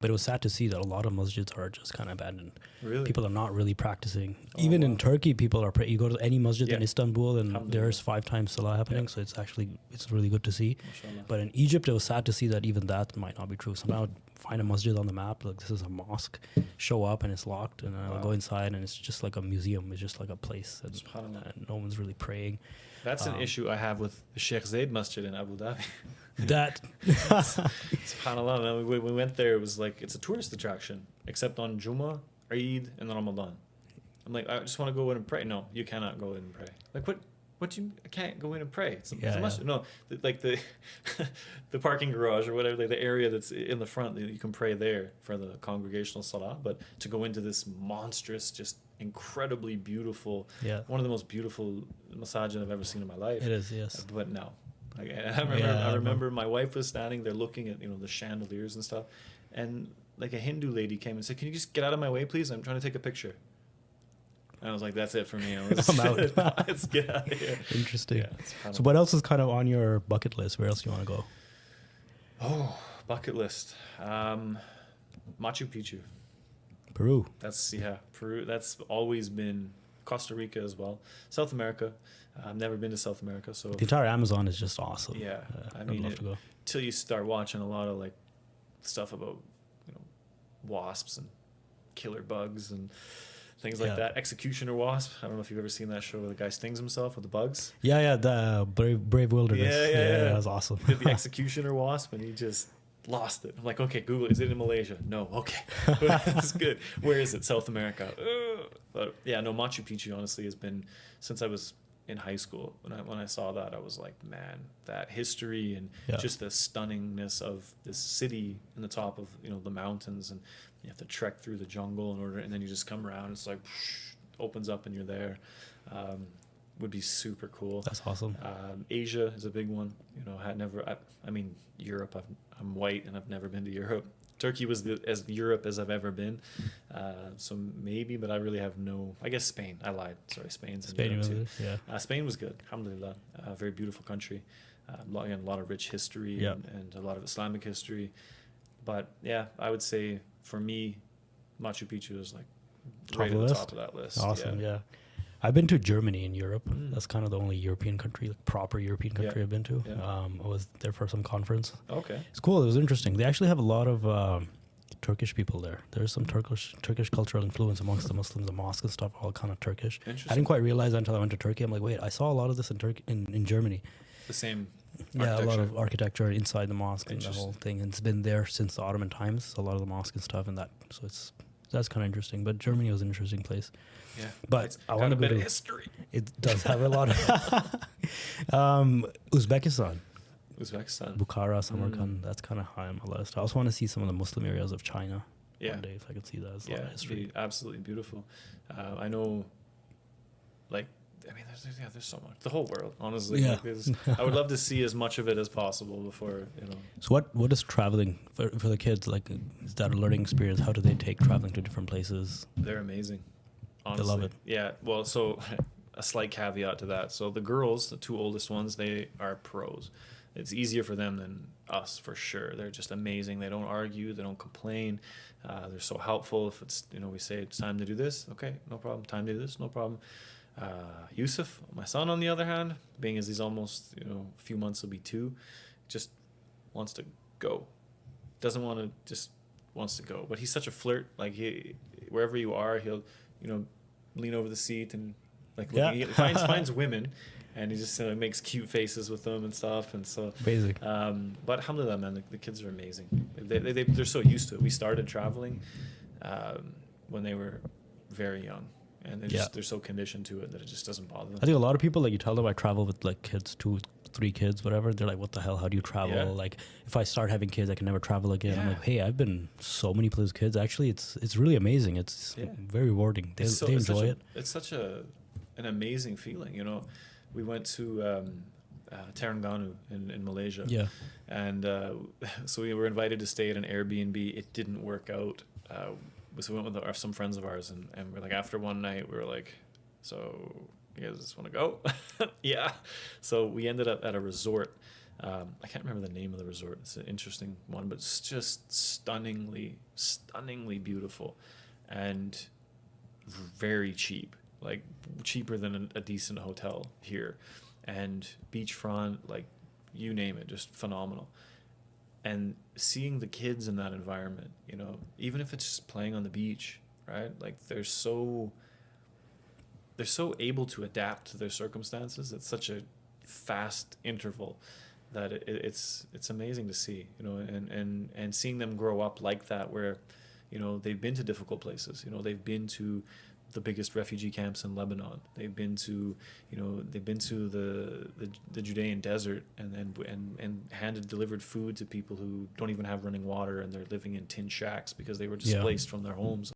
But it was sad to see that a lot of masjids are just kind of abandoned. Really? People are not really practicing. Oh, Even wow. in Turkey, people are you go to any masjid Yeah. in Istanbul, and Alhamdulillah. there's 5 times salah happening. Yeah. So it's really good to see. Mashallah. But in Egypt, it was sad to see that even that might not be true. Somehow find a masjid on the map, like this is a mosque, show up and it's locked, and I'll Wow. go inside and it's just like a museum. It's just like a place, and, SubhanAllah. and no one's really praying. That's an issue I have with the Sheikh Zayed Masjid in Abu Dhabi. That SubhanAllah. We went there. It was like it's a tourist attraction, except on Jummah, Eid, and Ramadan. I'm like, I just want to go in and pray. No, you cannot go in and pray. Like what? What do you? I can't go in and pray. It's a masjid. No, like the the parking garage or whatever, like the area that's in the front, you can pray there for the congregational salah. But to go into this monstrous, just incredibly beautiful, one of the most beautiful masajid I've ever seen in my life. It is, yes. But no. Like, I remember my wife was standing there looking at the chandeliers and stuff, and like a Hindu lady came and said, "Can you just get out of my way, please? I'm trying to take a picture." And I was like, "That's it for me. I'm out. Let's get out of here." Interesting. Yeah, so what else is kind of on your bucket list? Where else do you want to go? Oh, bucket list. Machu Picchu. Peru. Peru. That's always been Costa Rica as well. South America. I've never been to South America, so the entire Amazon is just awesome. Yeah, I I'd mean, love to go. Till you start watching a lot of like stuff about wasps and killer bugs and things like that. Executioner Wasp. I don't know if you've ever seen that show where the guy stings himself with the bugs. Yeah, the Brave Wilderness. Yeah, that was awesome. Did the Executioner Wasp, and he just lost it. I'm like, okay, Google, is it in Malaysia? No, okay. That's good. Where is it? South America. But yeah, no, Machu Picchu honestly has been, since I was in high school, when I saw that, I was like, man, that history and just the stunningness of this city in the top of the mountains, and you have to trek through the jungle and then you just come around. It's like opens up and you're there. Would be super cool. That's awesome. Asia is a big one. I mean Europe. I'm white and I've never been to Europe. Turkey was as Europe as I've ever been, so maybe, but I really have no. I guess Spain. I lied. Sorry, Spain's in Europe too. Yeah. Spain was good. Alhamdulillah, very beautiful country. A lot of rich history and a lot of Islamic history. But yeah, I would say for me, Machu Picchu is like right at the top of that list. Awesome. Yeah. I've been to Germany in Europe. That's kind of the only European country, like proper European country I've been to. I was there for some conference. Okay. It's cool. It was interesting. They actually have a lot of Turkish people there. There's some Turkish cultural influence amongst the Muslims. The mosques and stuff are all kind of Turkish. I didn't quite realize that until I went to Turkey. I'm like, wait, I saw a lot of this in Turkey, in Germany. The same. Yeah, a lot of architecture inside the mosque and the whole thing. And it's been there since the Ottoman times. A lot of the mosque and stuff and that. So that's kind of interesting. But Germany was an interesting place. Yeah, but I want to go to history. It does have a lot of Uzbekistan, Bukhara, Samarkand. That's kind of high on my list. I also want to see some of the Muslim areas of China one day, if I could see that. It's a lot of history. It'd be absolutely beautiful. I know, like, I mean, there's so much. The whole world, honestly. Yeah. Like, I would love to see as much of it as possible before. So what is traveling for the kids like? Is that a learning experience? How do they take traveling to different places? They're amazing. Honestly. They love it. Yeah. Well, so a slight caveat to that. So the girls, the 2 oldest ones, they are pros. It's easier for them than us, for sure. They're just amazing. They don't argue. They don't complain. They're so helpful. If it's, we say it's time to do this. Okay, no problem. Time to do this. No problem. Yusuf, my son, on the other hand, being as he's almost, a few months will be 2, just wants to go. Doesn't want to, just wants to go. But he's such a flirt. Like, wherever you are, he'll, lean over the seat and like he finds women, and he just makes cute faces with them and stuff. And so basic. But alhamdulillah, man, the kids are amazing. They're so used to it. We started traveling when they were very young, and they're so conditioned to it that it just doesn't bother them. I think a lot of people, like, you tell them I travel with like kids, 2, 3 kids, whatever. They're like, what the hell? How do you travel? Yeah. Like, if I start having kids, I can never travel again. Yeah. I'm like, hey, I've been so many places with kids. Actually, it's really amazing. It's very rewarding. They enjoy it. It's such an amazing feeling. We went to Terengganu in Malaysia. Yeah. And so we were invited to stay at an Airbnb. It didn't work out. So we went with some friends of ours, and we're like, after one night, we were like, so you guys just want to go? Yeah. So we ended up at a resort I can't remember the name of the resort. It's an interesting one, but it's just stunningly beautiful, and very cheap, like cheaper than a decent hotel here, and beachfront, like you name it, just phenomenal. And seeing the kids in that environment, you know, even if it's just playing on the beach, right? Like they're so able to adapt to their circumstances at such a fast interval that it's amazing to see, you know, and seeing them grow up like that, where, you know, they've been to difficult places, you know, they've been to the biggest refugee camps in Lebanon, they've been to, you know, they've been to the Judean desert, and handed delivered food to people who don't even have running water, and they're living in tin shacks because they were displaced from their homes.